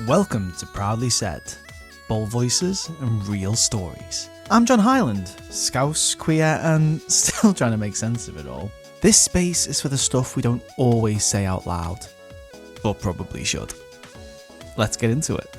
Welcome to Proudly Said, bold voices and real stories. I'm John Hyland, Scouse, queer, and still trying to make sense of it all. This space is for the stuff we don't always say out loud, but probably should. Let's get into it.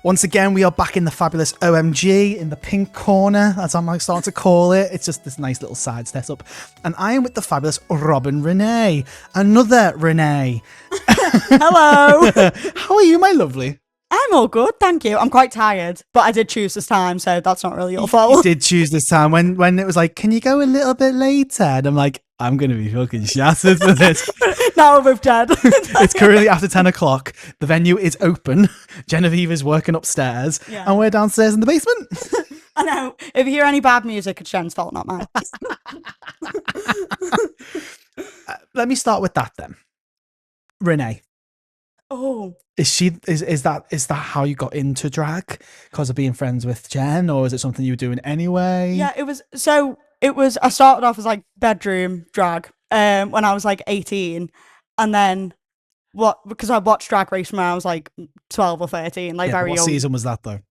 Once again, we are back in the fabulous OMG, in the pink corner, as I'm starting to call it. It's just this nice little side setup. And I am with the fabulous Robyn Renée, another Renee. Hello. How are you, my lovely? I'm all good, thank you. I'm quite tired, but I did choose this time, so that's not really your fault. You did choose this time when it was like, can you go a little bit later? And I'm like, I'm going to be fucking shattered for this. Now we're dead. It's currently after 10 o'clock. The venue is open. Genevieve is working upstairs, and we're downstairs in the basement. I know. If you hear any bad music, it's Jen's fault, not mine. Let me start with that then. Renee. Oh. Is that how you got into drag? Because of being friends with Jen, or is it something you were doing anyway? Yeah, it was I started off as like bedroom drag when I was like 18, and then because I watched Drag Race when I was like 12 or 13, like very young. What season was that though?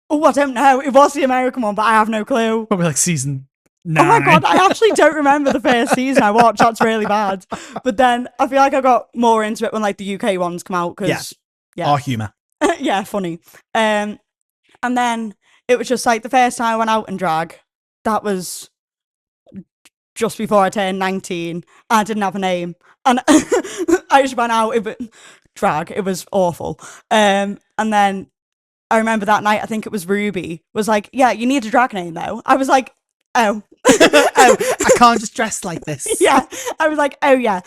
Oh, I don't know. It was the American one, but I have no clue. Probably like season 9. Oh my god, I actually don't remember the first season I watched. That's really bad. But then I feel like I got more into it when like the UK ones come out because our humour. Yeah, funny. And then it was just like the first time I went out in drag. That was just before I turned 19. I didn't have a name, and I just went out in drag. It was awful. And then I remember that night. I think it was Ruby was like, "Yeah, you need a drag name though." I was like, "Oh." Oh, I can't just dress like this. Yeah, I was like, oh yeah.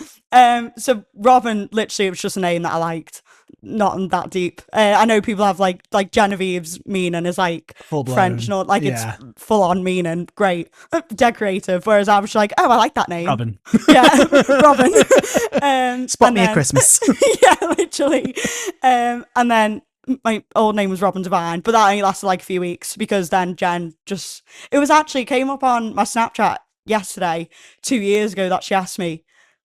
So Robyn, literally, it was just a name that I liked, not that deep. I know people have like Genevieve's meaning is like French, not like it's full on meaning. Great, dead creative. Whereas I was like, oh, I like that name, Robyn. Yeah, Robyn. Spot me at Christmas. Yeah, literally. And then my old name was Robyn Divine, but that only lasted like a few weeks because then Jen came up on my Snapchat yesterday, 2 years ago, that she asked me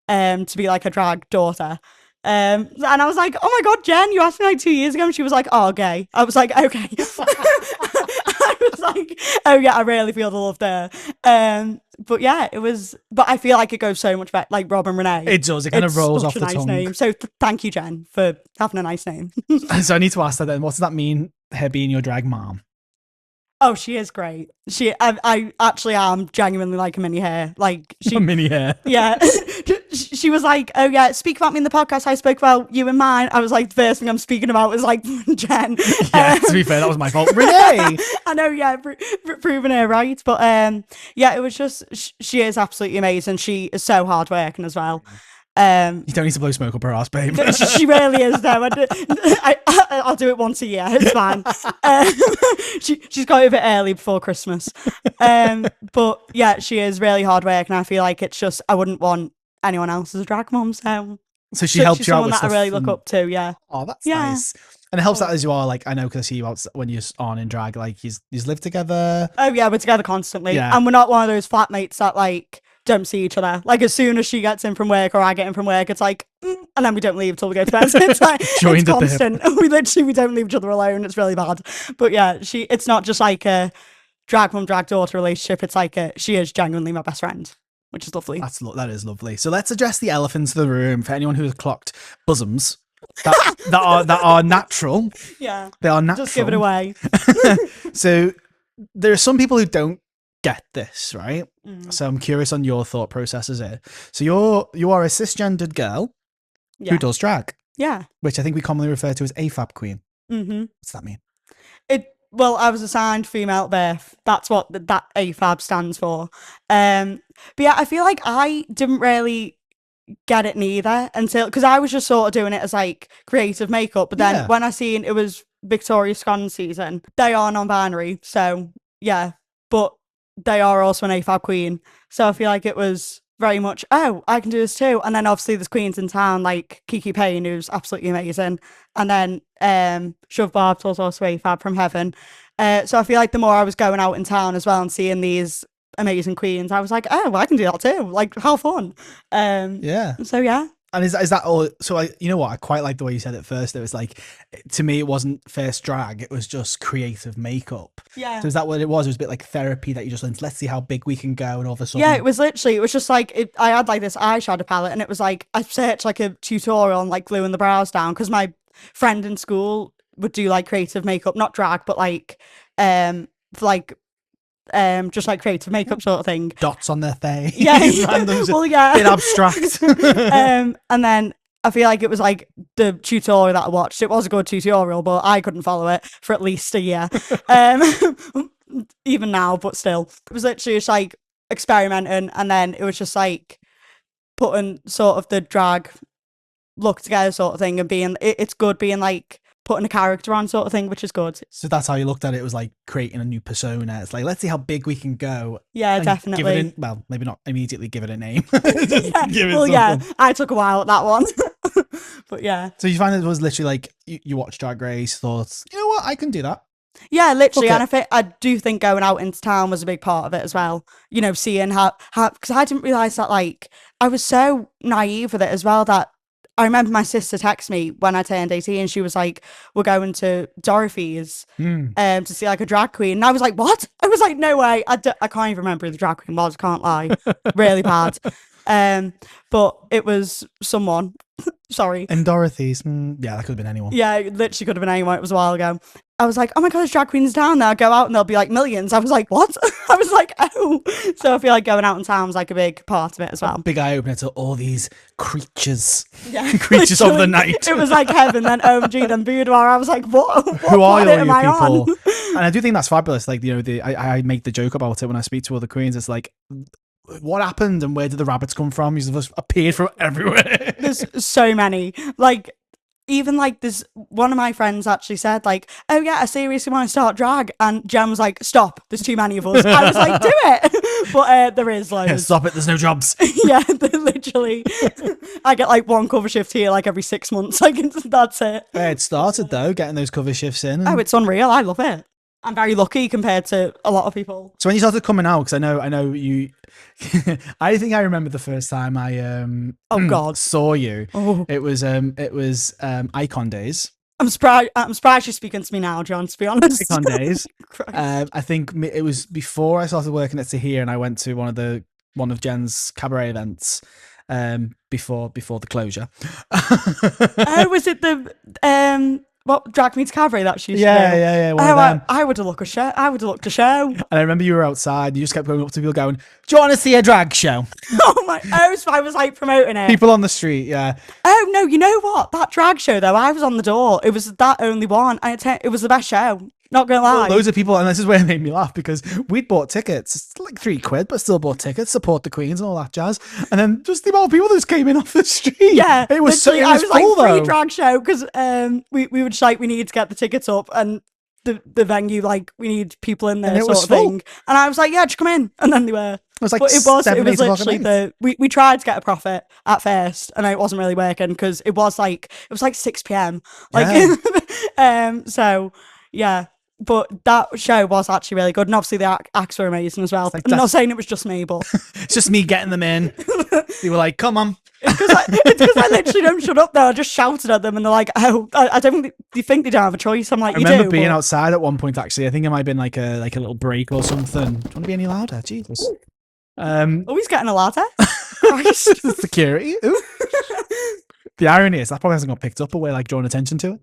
to be like a drag daughter. And I was like, oh my god, Jen, you asked me like 2 years ago, and she was like, oh, gay. I was like, okay. I was like, oh yeah, I really feel the love there. But yeah, but I feel like it goes so much better, like Robyn Renée. It does, it kind of rolls off the nice tongue. Name. So thank you, Jen, for having a nice name. So I need to ask that then, what does that mean, her being your drag mom? Oh, she is great. I actually am genuinely like a mini hair. Like a mini hair. Yeah. She was like, oh yeah, speak about me in the podcast. I spoke about you and mine. I was like, the first thing I'm speaking about was like Jen. Yeah, to be fair, that was my fault. Renee! I know, yeah, proving her right. But yeah, it was just, she is absolutely amazing. She is so hard working as well. You don't need to blow smoke up her ass, babe. She really is though. I'll do it once a year. It's fine. She's got it a bit early before Christmas. But yeah, she is really hard work, and I feel like it's just I wouldn't want anyone else as a drag mom. So she helps she's you out someone with that stuff I really look up to. Yeah. Oh, that's nice. And it helps that as you are, like, I know because I see you out when you're on in drag, like, you live together. Oh yeah, we're together constantly, yeah. And we're not one of those flatmates that like don't see each other. Like as soon as she gets in from work or I get in from work, it's like, and then we don't leave till we go to bed. So it's like it's constant. We don't leave each other alone. It's really bad. But yeah, it's not just like a drag mum, drag daughter relationship. It's like she is genuinely my best friend, which is lovely. That is lovely. So let's address the elephants in the room for anyone who has clocked bosoms. that are natural. Yeah, they are natural. Just give it away. So there are some people who don't get this, right? So I'm curious on your thought processes here. So you are a cisgendered girl who does drag. Yeah, which I think we commonly refer to as AFAB queen. Mm-hmm. What's that mean? Well, I was assigned female at birth. That's what that AFAB stands for. But yeah, I feel like I didn't really get it neither until because I was just sort of doing it as like creative makeup, but then when I seen it was Victoria Scone season, they are non-binary, so yeah, but they are also an AFAB queen, so I feel like it was very much I can do this too. And then obviously there's queens in town like Kiki Payne, who's absolutely amazing, and then Shove Barbs was also AFAB from Heaven. So I feel like the more I was going out in town as well and seeing these amazing queens, I was like, oh, I can do that too. Like, how fun. So yeah, And is that all? So you know what? I quite like the way you said it first. It was like, to me, it wasn't first drag. It was just creative makeup. Yeah. So is that what it was? It was a bit like therapy that you just learned. Let's see how big we can go, and all of a sudden. Yeah, it was just like I had like this eyeshadow palette, and it was like I searched like a tutorial on like gluing the brows down because my friend in school would do like creative makeup, not drag, but like just like creative makeup sort of thing. Dots on their face. Yeah. Random, Well, yeah. bit abstract. And then I feel like it was like the tutorial that I watched. It was a good tutorial, but I couldn't follow it for at least a year. Even now, but still. It was literally just like experimenting, and then it was just like putting sort of the drag look together sort of thing, and it's good being like putting a character on sort of thing, which is good. So that's how you looked at it. It was like creating a new persona. It's like, let's see how big we can go. Yeah, definitely. Well, maybe not immediately give it a name. Yeah, I took a while at that one. But yeah. So you find it was literally like, you watched Drag Race, thought, you know what, I can do that. Yeah, literally. Okay. And I do think going out into town was a big part of it as well. You know, seeing how because I didn't realise that, like, I was so naive with it as well that I remember my sister texted me when I turned 18, and she was like, we're going to Dorothy's to see like a drag queen. And I was like, what? I was like, no way. I can't even remember who the drag queen was. I can't lie. Really bad. But it was someone. Sorry. And Dorothy's, yeah, that could have been anyone. Yeah, it literally could have been anyone. It was a while ago. I was like, oh my God, there's drag queens down there. I go out and there'll be like millions. I was like, what? I was like, oh. So I feel like going out in town's like a big part of it as well. Big eye opener to all these creatures. Yeah, creatures of the night. It was like heaven, then OMG, then boudoir. I was like, what Who are all you am I people? on? And I do think that's fabulous. Like, you know, I make the joke about it when I speak to other queens. It's like, what happened and where did the rabbits come from? These of us appeared from everywhere. There's so many. Like, even like this, one of my friends actually said like, oh yeah, I seriously want to start drag, and Jen was like, stop, there's too many of us. I was like, do it. But there is loads. Yeah, stop it, there's no jobs. Yeah, literally. I get like one cover shift here like every 6 months. Like, that's it. It started though, getting those cover shifts in. Oh, it's unreal. I love it. I'm very lucky compared to a lot of people. So when you started coming out, because I know you, I think I remember the first time I oh God, saw you. Oh. It was Icon Days. I'm surprised you're speaking to me now, John, to be honest. Icon Days. I think it was before I started working at Here, and I went to one of Jen's cabaret events before the closure. Oh, was it the what, Drag Meets Cabaret that she used to do? Yeah. I would have looked a show. And I remember you were outside. You just kept going up to people going, do you want to see a drag show? So I was like promoting it. People on the street, yeah. Oh no, you know what? That drag show though, I was on the door. It was that only one. It was the best show. Not gonna lie. Loads of people, and this is where it made me laugh because we'd bought tickets. It's like £3, but still bought tickets, support the queens and all that jazz. And then just the amount of people that just came in off the street. Yeah, it was so. It I was was full, like free though. drag show because we were just like, we need to get the tickets up, and the venue, like, we need people in there, sort of thing. And I was like, yeah, just come in, and then they were. It was like but it was literally we tried to get a profit at first, and it wasn't really working because it was like 6 p.m. Like, yeah. So yeah. But that show was actually really good, and obviously the acts were amazing as well. Like, I'm not saying it was just me, but it's just me getting them in. They were like, "Come on!" It's because I literally don't shut up. Though I just shouted at them, and they're like, "Oh, I don't think they don't have a choice." I'm like, I remember being outside at one point. Actually, I think it might have been like a little break or something. Do you want to be any louder? Jesus. Oh, he's getting a latte. Security. Ooh. The irony is that probably hasn't got picked up, but we're like drawing attention to it.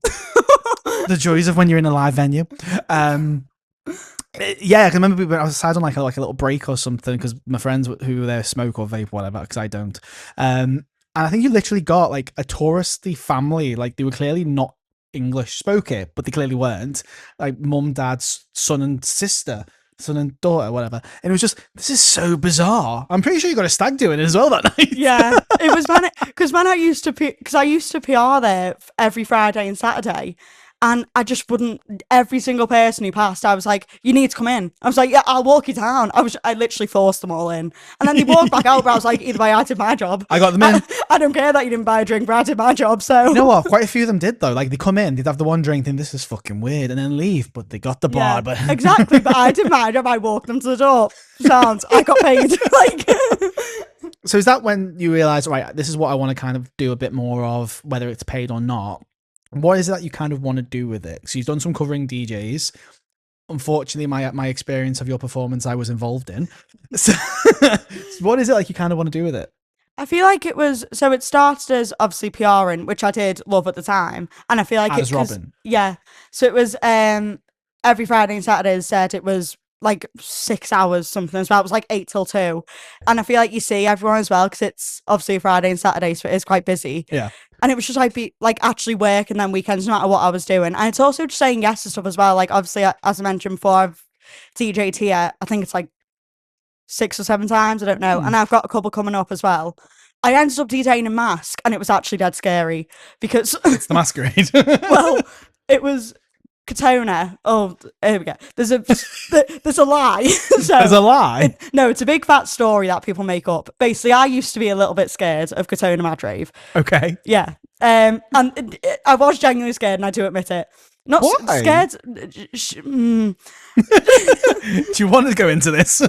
The joys of when you're in a live venue. Yeah, I can remember I was outside on like a little break or something because my friends who were there smoke or vape, whatever, because I don't. And I think you literally got like a touristy family. Like, they were clearly not English spoke it, but they clearly weren't. Like mum, dad's son and sister, son and daughter, whatever. And it was just, this is so bizarre. I'm pretty sure you got a stag doing it as well that night. Yeah, it was when I used to PR there every Friday and Saturday. And I just wouldn't, every single person who passed, I was like, you need to come in. I was like, yeah, I'll walk you down. I literally forced them all in. And then they walked back out, but I was like, either way, I did my job. I got them in. I don't care that you didn't buy a drink, but I did my job, so. You know what? Quite a few of them did, though. Like, they come in, they'd have the one drink, think this is fucking weird, and then leave, but they got the bar. Yeah, but exactly, but I did my job. I walked them to the door. Sounds, I got paid. Like, So is that when you realise, right, this is what I want to kind of do a bit more of, whether it's paid or not? What is it that you kind of want to do with it? So you've done some covering DJs. Unfortunately, my experience of your performance I was involved in. So what is it like you kind of want to do with it? I feel like it was, so it started as obviously PRing, which I did love at the time. And I feel like As Robyn. Yeah. So it was every Friday and Saturday said it was like 6 hours something as well. It was like 8 till 2. And I feel like you see everyone as well, because it's obviously a Friday and Saturday, so it is quite busy. Yeah. And it was just like actually work and then weekends, no matter what I was doing. And it's also just saying yes to stuff as well. Like obviously, as I mentioned before, I've DJ'd here, I think it's like 6 or 7 times, I don't know. And I've got a couple coming up as well. I ended up DJing in Mask, and it was actually dead scary because it's the Masquerade. Well, it was Katona. Oh, here we go. There's a lie. So, there's a lie? No, it's a big fat story that people make up. Basically, I used to be a little bit scared of Katona Madrave. Okay. Yeah. And I was genuinely scared, and I do admit it. Not scared. Do you want to go into this?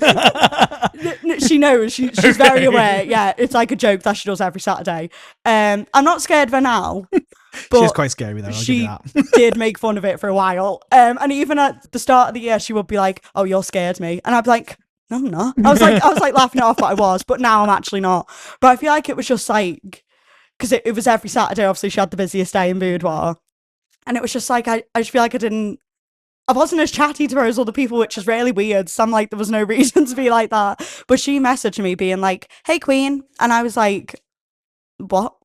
She knows. She's very aware. Yeah, it's like a joke that she does every Saturday. I'm not scared of her now. But she's quite scary though. I'll she give you that. did make fun of it for a while. And even at the start of the year, she would be like, "Oh, you're scared me," and I'd be like, "No, I'm not." I was like laughing it off, but I was. But now I'm actually not. But I feel like it was just like, because it was every Saturday. Obviously, she had the busiest day in Boudoir. And it was just like, I just feel like I wasn't as chatty to her as other people, which is really weird. So I'm like, there was no reason to be like that. But she messaged me being like, "Hey, Queen." And I was like, what?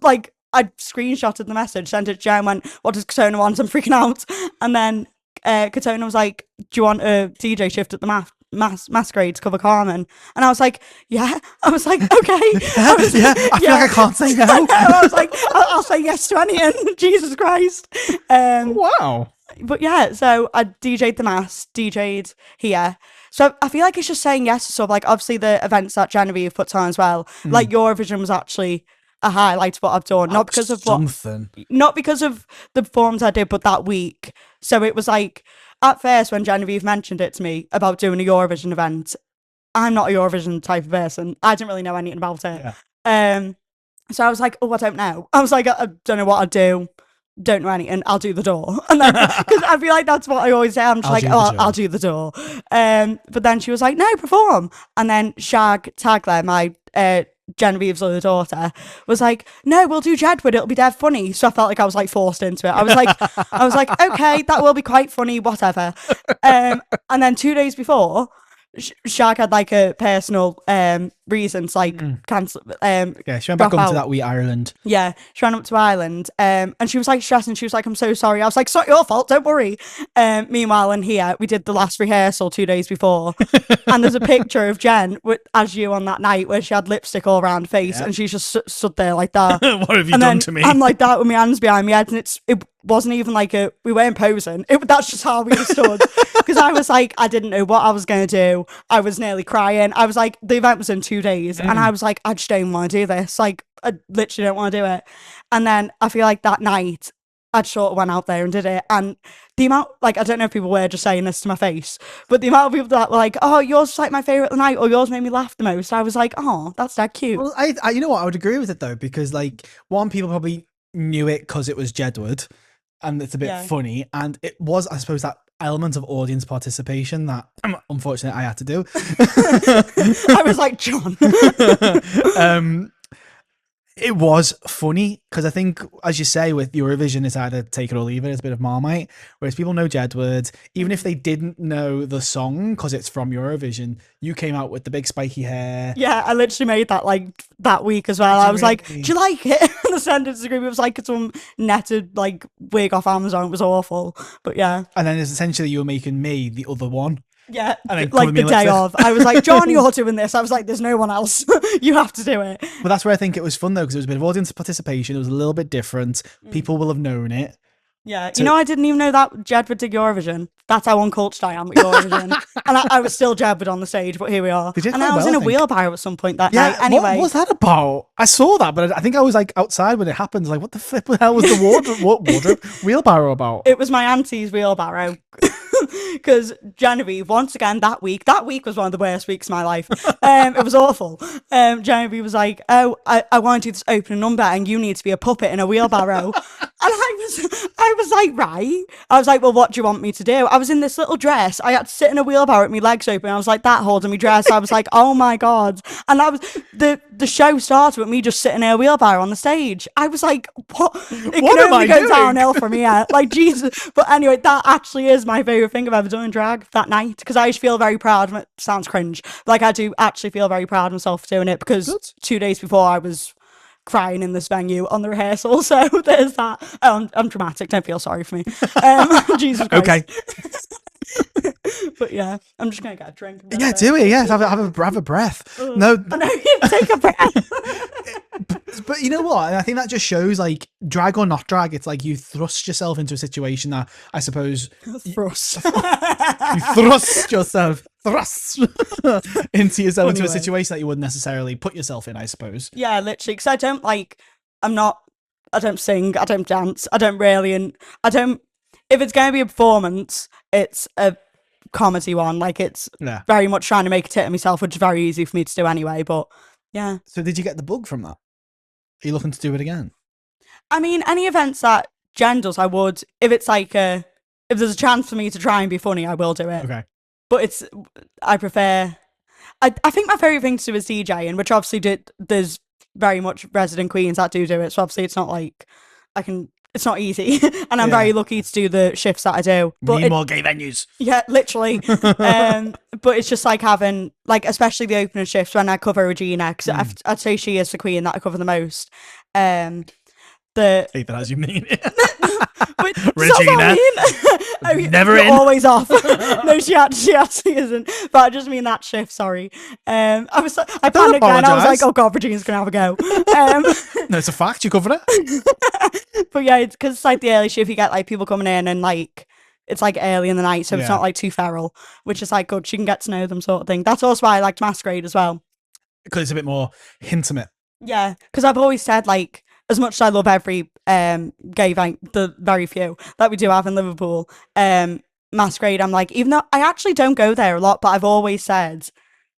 Like, I screenshotted the message, sent it to Jen, went, "What does Katona want? I'm freaking out." And then Katona was like, "Do you want a DJ shift at the Masquerade to cover Carmen?" And I was like, "Yeah." I was like, "Okay." I feel like I can't say no. I was like, I'll say yes to anything. Jesus Christ. Wow. But yeah, so I DJ'd the DJ'd here. So I feel like it's just saying yes to stuff. Like obviously the events that Genevieve puts on as well. Like Eurovision was actually a highlight of what I've done. Not because of the performance I did, but that week. So it was like, at first when Genevieve mentioned it to me about doing a Eurovision event, I'm not a Eurovision type of person. I didn't really know anything about it. Yeah. So I was like, "Oh, I don't know." I was like, I don't know what I'd do. Don't know anything. I'll do the door. And then, because I feel like that's what I always say. I'm just I'll do the door. But then she was like, "No, perform." And then Shag Tagler, my Genevieve's other daughter, was like, "No, we'll do Jedward. It'll be dead funny." So I felt like I was like forced into it. I was like, "Okay, that will be quite funny, whatever." And then 2 days before, Shag had like a personal reason to like cancel. Yeah, she went back up to that wee Ireland. Yeah, she ran up to Ireland, and she was like stressing. She was like, "I'm so sorry." I was like, "It's not your fault, don't worry." Meanwhile, in here, we did the last rehearsal 2 days before, and there's a picture of Jen as you on that night where she had lipstick all around her face, and she's just stood there like that. What have you done to me? I'm like that with my hands behind my head, and it wasn't even like we weren't posing. That's just how we stood. Because I was like, I didn't know what I was going to do. I was nearly crying. I was like, the event was in 2 days. And I was like, I just don't want to do this. Like, I literally don't want to do it. And then I feel like that night, I sort of went out there and did it. And the amount, like, I don't know if people were just saying this to my face, but the amount of people that were like, "Oh, yours was like my favourite of the night," or "Yours made me laugh the most." I was like, "Oh, that's that cute." Well, I you know what? I would agree with it though, because like, one, people probably knew it because it was Jedward. And it's a bit funny, and it was, I suppose, that element of audience participation that unfortunately I had to do. I was like, "John." It was funny because I think, as you say, with Eurovision, it's either take it or leave it. It's a bit of Marmite, whereas people know Jedward. Even if they didn't know the song because it's from Eurovision, you came out with the big spiky hair. Yeah, I literally made that like that week as well. I was like, "Do you like it?" And I sent it to the group. It was like some netted like wig off Amazon. It was awful, but yeah. And then it's essentially you were making me the other one. Yeah, like the day of. I was like, "John, you're doing this." I was like, "There's no one else. You have to do it." But that's where I think it was fun though, because it was a bit of audience participation. It was a little bit different. People will have known it. Yeah, so, I didn't even know that Jedward did Eurovision. That's how uncultured I am with Eurovision. And I was still Jedward on the stage, but here we are. And I was in a wheelbarrow at some point that night. Anyway, what was that about? I saw that, but I think I was like outside when it happened. Like, what the flip hell was the wardrobe wheelbarrow about? It was my auntie's wheelbarrow. because Genevieve, once again, that week was one of the worst weeks of my life. It was awful. Genevieve was like, oh, I want to do this opening number and you need to be a puppet in a wheelbarrow. And I was like, right. I was like, well, what do you want me to do? I was in this little dress. I had to sit in a wheelbarrow with my legs open. I was like, that holding me dress. I was like, oh my God. And that was the show started with me just sitting in a wheelbarrow on the stage. I was like, what? It What can am only I go doing? downhill from here. Like, Jesus. But anyway, that actually is my favourite thing I've ever done in drag that night. Because I just feel very proud. It sounds cringe. Like, I do actually feel very proud of myself for doing it. Because Good. 2 days before I was crying in this venue on the rehearsal, so there's that. I'm dramatic, don't feel sorry for me. Jesus Christ. Okay. But yeah, I'm just gonna get a drink. Yeah, do it. Yeah, have a breath. No, I know, you take a breath. but you know what? I think that just shows, like, drag or not drag, it's like you thrust yourself into a situation that I suppose Thrust. you thrust yourself into yourself into a Anyway. situation that you wouldn't necessarily put yourself in, I suppose. Yeah, literally, because I don't sing, I don't dance, I don't really, and I don't, if it's going to be a performance, it's a comedy one, like, it's Yeah. very much trying to make a tit of myself, which is very easy for me to do anyway, but yeah. So did you get the bug from that? Are you looking to do it again? I mean, any events that Jen does, I would, if it's like if there's a chance for me to try and be funny, I will do it. Okay. But I prefer, I think my favourite thing to do is DJing, which obviously there's very much resident queens that do it, so obviously it's not like it's not easy, and I'm very lucky to do the shifts that I do. We need more gay venues. Yeah, literally. But it's just like having, like, especially the opening shifts when I cover Regina, because I'd say she is the queen that I cover the most. Take that as you mean it. But Regina. Never in. Always off. No, she actually isn't. But I just mean that shift. Sorry. I panicked then. I was like, oh God, Regina's gonna have a go. No, it's a fact. You covered it. But yeah, it's because it's like the early shift. You get like people coming in and like it's like early in the night, so it's not like too feral, which is like good. She can get to know them, sort of thing. That's also why I liked Masquerade as well. Because it's a bit more intimate. Yeah, because I've always said, like, as much as I love every gay event, the very few that we do have in Liverpool, Masquerade, I'm like, even though I actually don't go there a lot, but I've always said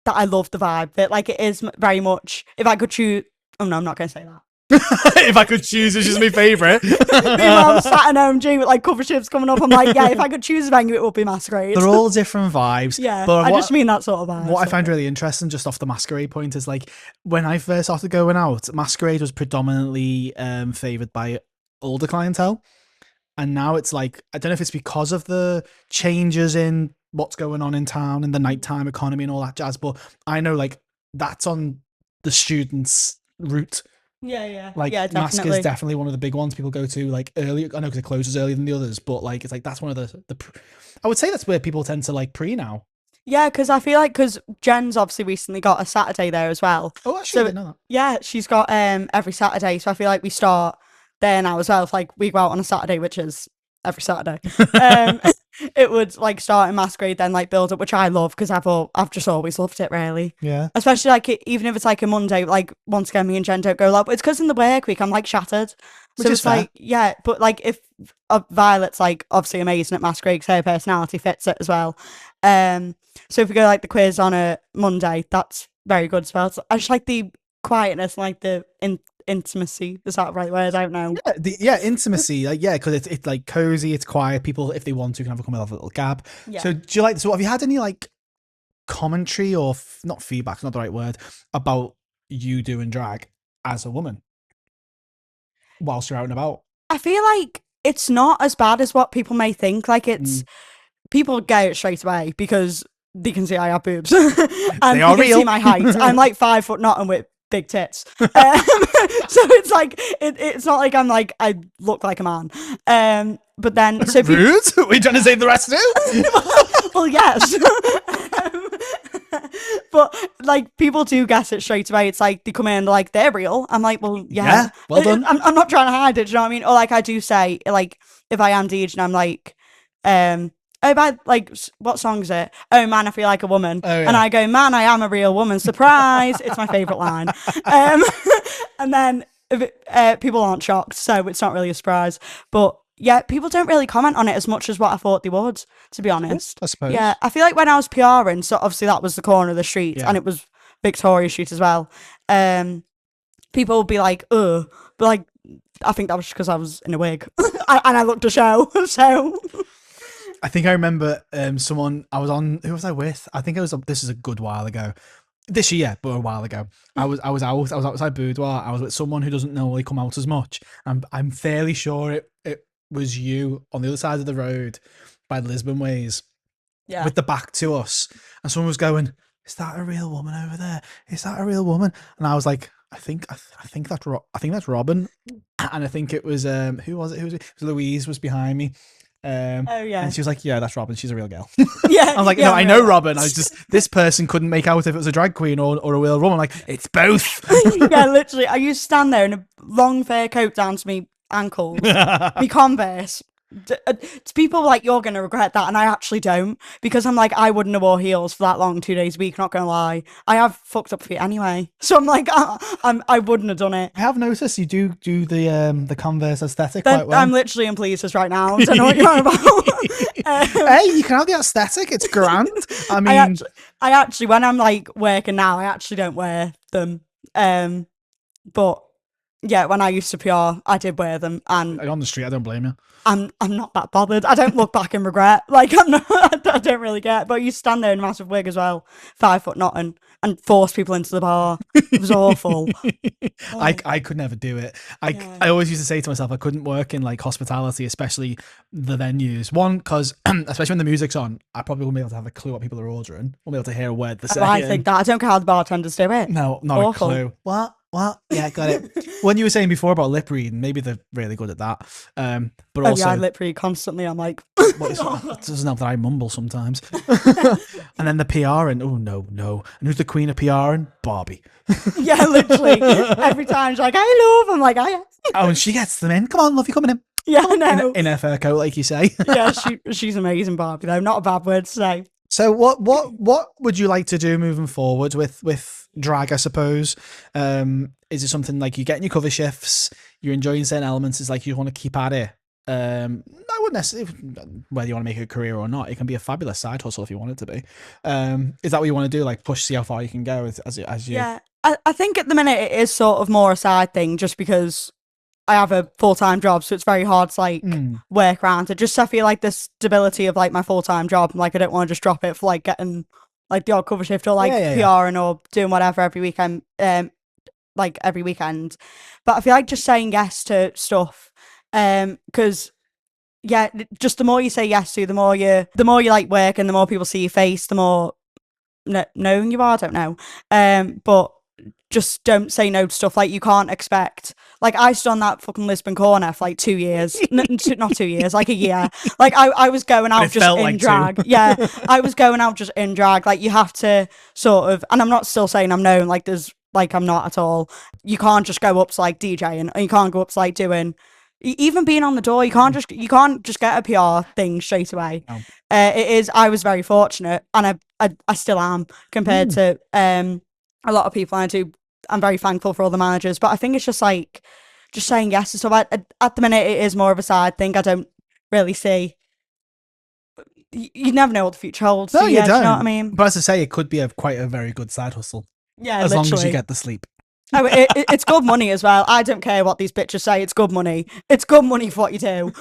that I love the vibe. That, like, it is very much, if I could choose, oh no, I'm not going to say that. If I could choose, which is my favourite. Meanwhile, I'm sat in OMG with like cover shifts coming up. I'm like, yeah, if I could choose a venue, it would be Masquerade. They're all different vibes. Yeah, but I just mean that sort of vibe. What I find really interesting, just off the Masquerade point, is like when I first started going out, Masquerade was predominantly favoured by older clientele, and now it's like, I don't know if it's because of the changes in what's going on in town and the nighttime economy and all that jazz, but I know like that's on the students' route. Yeah. Like, yeah, Mask is definitely one of the big ones people go to, like, early. I know because it closes earlier than the others, but like it's like that's one of the I would say that's where people tend to like pre now. Yeah, because I feel like, because Jen's obviously recently got a Saturday there as well. Oh, actually, I didn't know that. Yeah, she's got every Saturday, so I feel like we start there now as well. If like we go out on a Saturday, which is every Saturday, it would like start in Masquerade, then like build up, which I love because I've just always loved it, really. Yeah. Especially like even if it's like a Monday, like once again me and Jen don't go out, but it's because in the work week I'm like shattered. Which So is it's like, yeah, but like if Violet's like obviously amazing at Masquerade because her personality fits it as well. So if we go like the quiz on a Monday, that's very good as well. So I just like the quietness, like the intimacy. Is that the right word? I don't know. Yeah, intimacy. Like, yeah, because it's like cozy, it's quiet. People, if they want to, can have a little gab. Yeah. So do you like? So have you had any like commentary or not feedback? Not the right word about you doing drag as a woman whilst you're out and about. I feel like it's not as bad as what people may think. Like it's people get it straight away because they can see I have boobs and They are you can real. see my height. I'm like 5 foot nothing with big tits. So it's like it's not like I'm like I look like a man. But then so people, Rude? Are we trying to say the rest too? well, yes. But like people do guess it straight away. It's like they come in, they're like, they're real. I'm like, well, yeah. Well done. I'm not trying to hide it, do you know what I mean? Or like I do say, like, if I am DJing, I'm like, oh, by like, what song is it? Oh man, I feel like a woman. Oh, yeah. And I go, man, I am a real woman. Surprise! It's my favourite line. And then if people aren't shocked, so it's not really a surprise. But yeah, people don't really comment on it as much as what I thought they would, to be honest. I suppose. Yeah, I feel like when I was PRing, so obviously that was the corner of the street, Yeah. and it was Victoria Street as well. People would be like, ugh, but like, I think that was because I was in a wig, and I looked a show, so. I think I remember someone I was on. Who was I with? I think it was. This is a good while ago. This year, but a while ago. I was outside Boudoir. I was with someone who doesn't normally come out as much. I'm fairly sure it was you on the other side of the road by the Lisbon Ways, Yeah. with the back to us, and someone was going, "Is that a real woman over there? Is that a real woman?" And I was like, I think that's Robyn, and I think it was who was it? It was Louise was behind me. Oh yeah. And she was like, "Yeah, that's Robyn. She's a real girl." Yeah. I was like, yeah, "No, I know Robyn. I was just this person couldn't make out if it was a drag queen or a real woman." I'm like, it's both. Yeah, literally. I used to stand there in a long fur coat down to me ankles, me Converse. To people like, you're gonna regret that, and I actually don't, because I'm like, I wouldn't have wore heels for that long, 2 days a week. Not gonna lie, I have fucked up feet anyway, so I'm like, I wouldn't have done it. I have noticed you do the Converse aesthetic quite well. I'm literally in Pleasers right now. I don't know what you're on about. Hey, you can have the aesthetic. It's grand. I mean, I actually, when I'm like working now, I actually don't wear them. But yeah, when I used to PR, I did wear them, and on the street, I don't blame you. I'm not that bothered. I don't look back and regret. Like, I'm not. I don't really get. But you stand there in a massive wig as well, 5 foot nothing, and force people into the bar. It was awful. I could never do it. I always used to say to myself, I couldn't work in like hospitality, especially the venues. One, because especially when the music's on, I probably wouldn't be able to have a clue what people are ordering. Won't be able to hear a word they're saying. I think that. I don't care how the bartenders do it. No, not Awful. a clue. What? Yeah, got it. When you were saying before about lip reading, maybe they're really good at that. But also, yeah, I lip read constantly. I'm like, it doesn't help that I mumble sometimes. And then the PR and no. And who's the queen of PR and Barbie? Yeah, literally. Every time she's like, I love. I'm like, I. Oh, and she gets them in. Come on, love, you coming in? Yeah, I know. In her fur coat, like you say. Yeah, she's amazing, Barbie. Though, not a bad word to say. So what would you like to do moving forward with drag, I suppose? Is it something like you get in your cover shifts, you're enjoying certain elements, it's like you want to keep at it? I wouldn't necessarily, whether you want to make it a career or not, it can be a fabulous side hustle if you want it to be. Is that what you want to do? Like push, see how far you can go as you... Yeah, I think at the minute it is sort of more a side thing, just because I have a full-time job, so it's very hard to like work around it. Just I feel like the stability of like my full-time job, like I don't want to just drop it for like getting like the odd cover shift or like PRing or doing whatever every weekend, like every weekend. But I feel like just saying yes to stuff, because yeah, just the more you say yes to, the more you like work, and the more people see your face, the more known you are. I don't know, but just don't say no to stuff. Like, you can't expect, like, I stood on that fucking Lisbon corner for like 2 years, not 2 years, like a year. Like, I was going out just in like drag. Yeah, I was going out just in drag. Like, you have to sort of, and I'm not still saying I'm known, like there's, like I'm not at all. You can't just go up to like DJing, and you can't go up to like doing, even being on the door, you can't just get a PR thing straight away. No. I was very fortunate, and I still am compared to a lot of people. I'm very thankful for all the managers, but I think it's just like just saying yes. So at the minute, it is more of a side thing. I don't really see. You never know what the future holds. No, you don't. Do you know what I mean? But as I say, it could be quite a very good side hustle. Yeah, as literally. long as you get the sleep. Oh, it's good money as well. I don't care what these bitches say. It's good money. It's good money for what you do.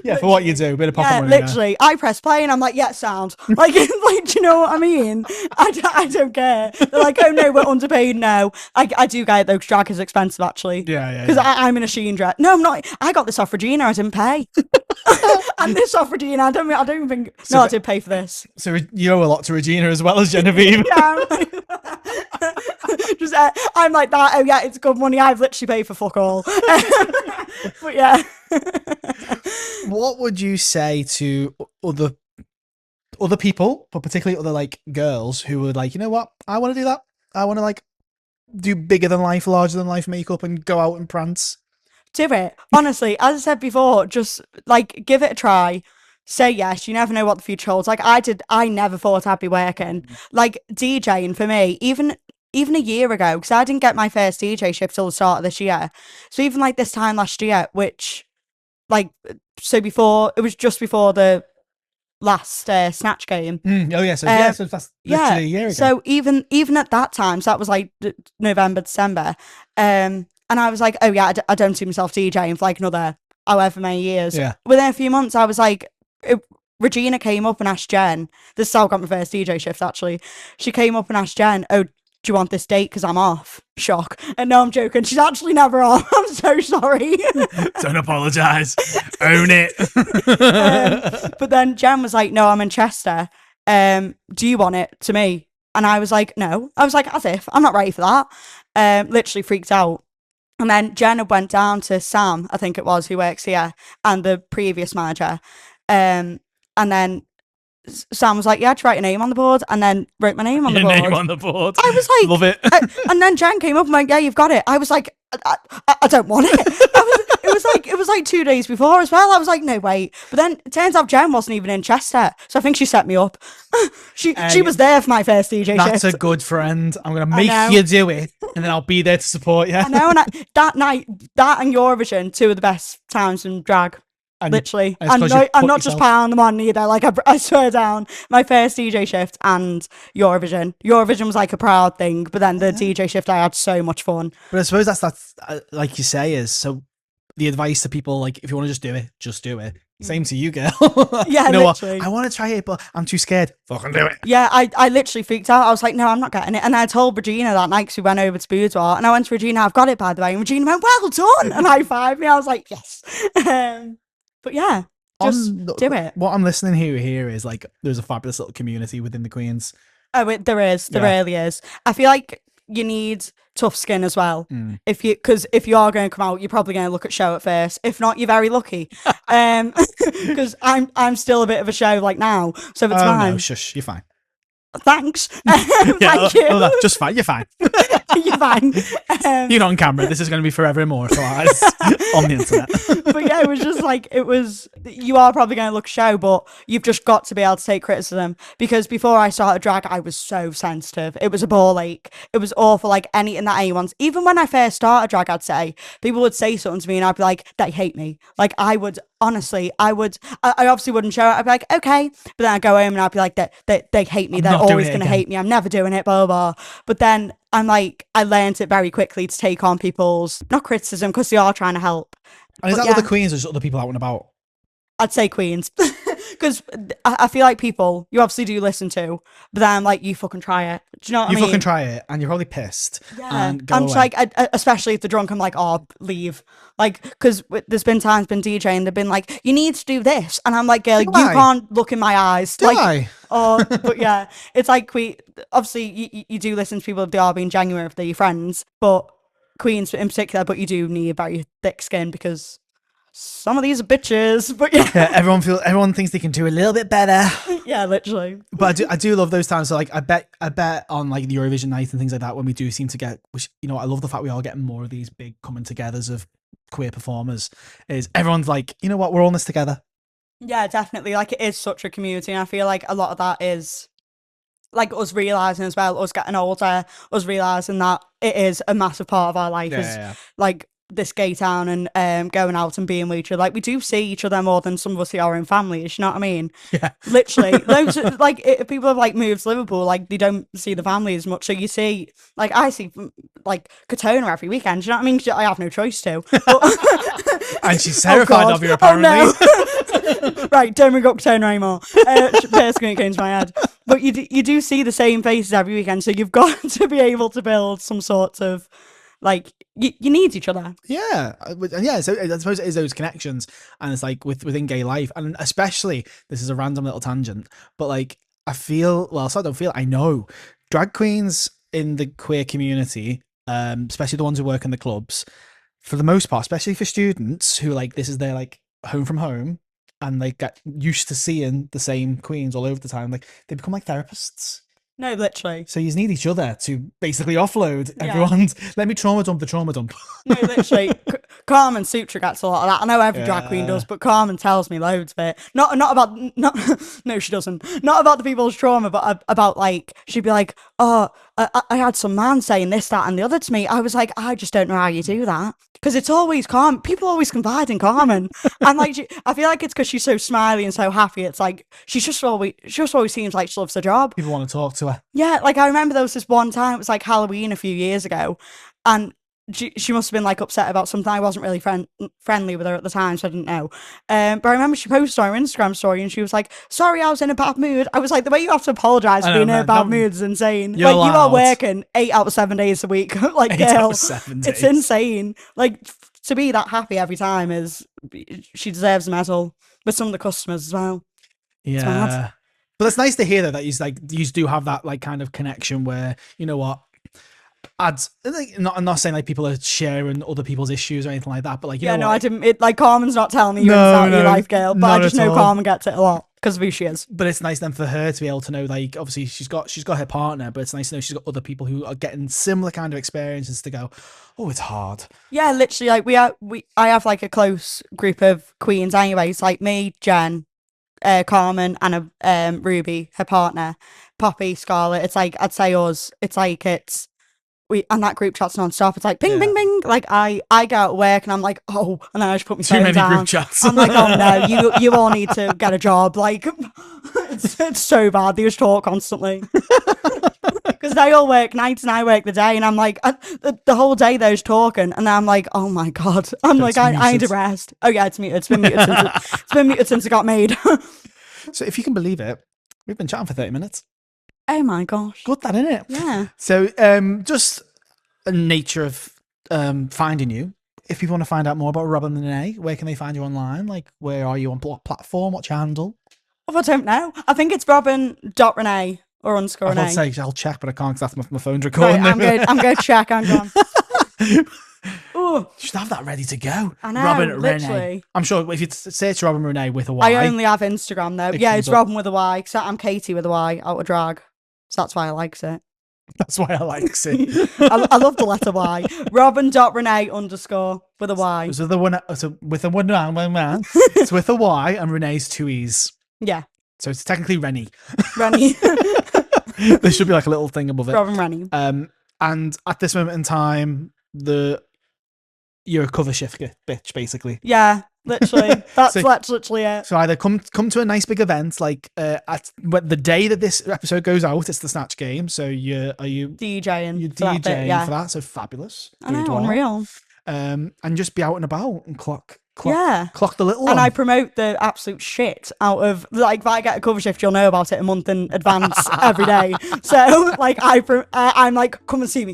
Yeah, for what you do. A bit of pocket money. Literally. Yeah. I press play and I'm like, yeah, sound. Like, do you know what I mean? I don't care. They're like, oh no, we're underpaid now. I do get it though, because drag is expensive actually. Yeah. Because I'm in a Shein dress. No, I'm not. I got this off Regina. I didn't pay. And this off Regina. I don't even think. So, no, I did pay for this. So you owe a lot to Regina as well as Genevieve. Yeah. Just I'm like that. Oh yeah, it's good money. I've literally paid for fuck all. But yeah. What would you say to other people, but particularly other like girls who would like, you know what? I want to do that. I want to like do bigger than life, larger than life makeup and go out and prance. Do it. Honestly, as I said before, just like give it a try. Say yes. You never know what the future holds. Like I did. I never thought I'd be working. Like DJing for me, even a year ago, because I didn't get my first DJ shift till the start of this year. So even like this time last year, which like, so before, it was just before the last Snatch game. Oh yeah, so that's literally a year ago. So even at that time, so that was like November, December, and I was like, oh yeah, I don't see myself DJing for like another however many years. Yeah. Within a few months, I was like, Regina came up and asked Jen. This is how I got my first DJ shift, actually. She came up and asked Jen, oh, do you want this date? Because I'm off. Shock. And no, I'm joking. She's actually never off. I'm so sorry. Don't apologise. Own it. But then Jen was like, no, I'm in Chester. Do you want it to me? And I was like, no. I was like, as if. I'm not ready for that. Literally freaked out. And then Jen went down to Sam, I think it was, who works here, and the previous manager. And then Sam was like, yeah, to write your name on the board, and then wrote my name on the board. Your name on the board. I was like, love it. And then Jen came up and went, yeah, you've got it. I was like, I don't want it. It was like 2 days before as well. I was like, no, wait. But then it turns out Jen wasn't even in Chester, so I think she set me up. She was there for my first DJ shift. That's a good friend. I'm gonna make you do it, and then I'll be there to support you. I know, and that night, that and Eurovision, two of the best times in drag. Literally, I'm not just piling them on either. Like I swear down, my first DJ shift and Eurovision. Eurovision was like a proud thing, but then the DJ shift, I had so much fun. But I suppose that's like you say is so. The advice to people, like, if you want to just do it. Same to you, girl. Yeah, you know literally. What? I want to try it, but I'm too scared. Fucking do it. Yeah, I literally freaked out. I was like, no, I'm not getting it. And I told Regina that night, because we went over to Boudoir, and I went to Regina, I've got it, by the way. And Regina went, well done. And high-fived me. I was like, yes. But yeah, just do it. What I'm listening here is, like, there's a fabulous little community within the Queens. Oh, there is. There really is. I feel like you need tough skin as well. Because if you are going to come out, you're probably going to look at show at first. If not, you're very lucky. Because I'm still a bit of a show like now, so it's fine. No, shush, you're fine. Thanks. Thank you. Just fine. You're fine. You're fine. You're not on camera. This is going to be forever immortalised on the internet. But yeah, it was just like, you are probably going to look show, but you've just got to be able to take criticism. Because before I started drag, I was so sensitive. It was a ball ache. It was awful, like anything that anyone's, even when I first started drag, I'd say, people would say something to me and I'd be like, they hate me. Like I obviously wouldn't show it. I'd be like, okay. But then I'd go home and I'd be like, they hate me. They're always going to hate me. I'm never doing it, blah, blah, blah. But then I'm like, I learned it very quickly to take on people's, not criticism, because they are trying to help. And is that other queens or just other people out and about? I'd say queens. Because I feel like people, you obviously do listen to, but then I'm like, you fucking try it. Do you know what I mean? You fucking try it, and you're probably pissed. Yeah. And go I'm away. just like, especially if they're drunk, I'm like, oh, leave. Like, because there's been times been DJing, they've been like, you need to do this. And I'm like, girl, you can't look in my eyes. Do I? Oh, but yeah, it's like, obviously, you do listen to people if they are being genuine, if they're your friends, but queens in particular, but you do need very thick skin because some of these are bitches. But yeah, everyone thinks they can do a little bit better. Yeah, literally. But I do love those times. So like, I bet on like the Eurovision night and things like that, when we do seem to get, which, you know, I love the fact we are getting more of these big coming togethers of queer performers. Is everyone's like, you know what, we're all in this together. Yeah, definitely. Like, it is such a community, and I feel like a lot of that is like us realising as well, us getting older, us realising that it is a massive part of our life like this gay town and going out and being with each other. Like, we do see each other more than some of us see our own families, you know what I mean? Yeah. Literally. Those like, people have like moved to Liverpool, like they don't see the family as much. So you see, like, I see like Katona every weekend, you know what I mean? I have no choice to. And she's terrified of you, apparently. Oh, no. Right, don't bring up Katona anymore. First thing that came to my head. But you do see the same faces every weekend, so you've got to be able to build some sort of, like, you need each other. Yeah. Yeah, so I suppose it is those connections, and it's like within gay life, and especially, this is a random little tangent, but like, I know drag queens in the queer community, especially the ones who work in the clubs, for the most part, especially for students who, like, this is their like home from home, and they get used to seeing the same queens all over the time, like, they become like therapists. No, literally. So you need each other to basically offload everyone's. Let me trauma dump the trauma dump. No, literally. Carmen Sutra gets a lot of that. I know every drag queen does, but Carmen tells me loads of it. Not about no, she doesn't. Not about the people's trauma, but about like she'd be like, oh, I had some man saying this, that, and the other to me. I was like, I just don't know how you do that. Because it's always Carmen. People always confide in Carmen. And like, I feel like it's because she's so smiley and so happy. It's like, she just always seems like she loves her job. People want to talk to her. Yeah, like I remember there was this one time, it was like Halloween a few years ago. And she must have been like upset about something. I wasn't really friendly with her at the time, so I didn't know. But I remember she posted on her Instagram story and she was like, sorry, I was in a bad mood. I was like, the way you have to apologise for being in a bad mood is insane. Like, you are working 8 out of 7 days a week. Like, 8 girl, out of 7 days. It's insane. Like, to be that happy every time she deserves a medal with some of the customers as well. Yeah. But it's nice to hear that you do have that like kind of connection where, you know what, I'm not saying like people are sharing other people's issues or anything like that, but like, you know what? I didn't. Like, Carmen's not telling me you're inside your life, girl, but I just know Carmen gets it a lot because of who she is. But it's nice then for her to be able to know, like, obviously she's got her partner, but it's nice to know she's got other people who are getting similar kind of experiences to go, oh, it's hard. Yeah, literally, like I have like a close group of queens anyway. It's like me, Jen, Carmen, and Ruby, her partner, Poppy, Scarlett. It's like, I'd say us. It's like and that group chat's non-stop. It's like ping, ping, ping. Like I go out work and I'm like, oh, and then I just put my phone down. Too many group chats. I'm like, oh no, you all need to get a job. Like, it's so bad. They just talk constantly because they all work nights and I work the day, and I'm like, the whole day they're just talking, and I'm like, oh my god, I'm like, I need a rest. Oh yeah, it's muted. It's been muted since it got made. So if you can believe it, we've been chatting for 30 minutes. Oh my gosh. Good that, innit? Yeah. So just a nature of finding you. If people want to find out more about Robyn Renée, where can they find you online? Like, where are you on what platform? What's your handle? Oh, I don't know. I think it's Robyn.Renée or _Renée. I was about to say, I'll check, but I can't because that's my phone's recording. Right, I'm going to check. Hang on. Ooh. You should have that ready to go. I know, Robyn literally. Renée. I'm sure if you search Robyn Renée with a Y. I only have Instagram though. Yeah, it's Robyn with a Y. Because I'm Katie with a Y out of drag. So that's why I likes it. That's why I likes it. I love the letter Y. Robyn.Renée _ with a Y. So with a one, it's with a Y and Renee's 2 E's. Yeah. So it's technically Rennie. Rennie. There should be like a little thing above it. Robyn Rennie. And at this moment in time, you're a cover shift bitch, basically. Yeah, literally. That's literally it. So either come to a nice big event, like the day that this episode goes out, it's the Snatch Game. So are you DJing? You're DJing for that. So fabulous. I know, unreal. And just be out and about and clock Yeah. Clock the little one. And I promote the absolute shit out of, like, if I get a cover shift, you'll know about it a month in advance every day. So, like, I'm like, come and see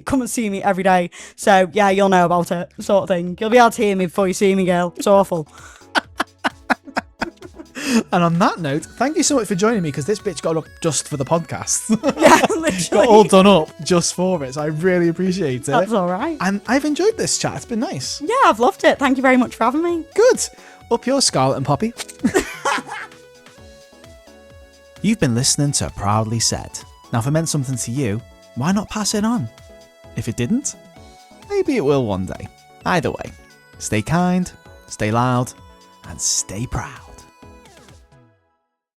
me every day. So, yeah, you'll know about it, sort of thing. You'll be able to hear me before you see me, girl. It's awful. And on that note, thank you so much for joining me, because this bitch got up just for the podcast. Yeah, literally. Got all done up just for it, so I really appreciate it. That's all right. And I've enjoyed this chat. It's been nice. Yeah, I've loved it. Thank you very much for having me. Good. Up yours, Scarlett and Poppy. You've been listening to Proudly Said. Now, if it meant something to you, why not pass it on? If it didn't, maybe it will one day. Either way, stay kind, stay loud, and stay proud.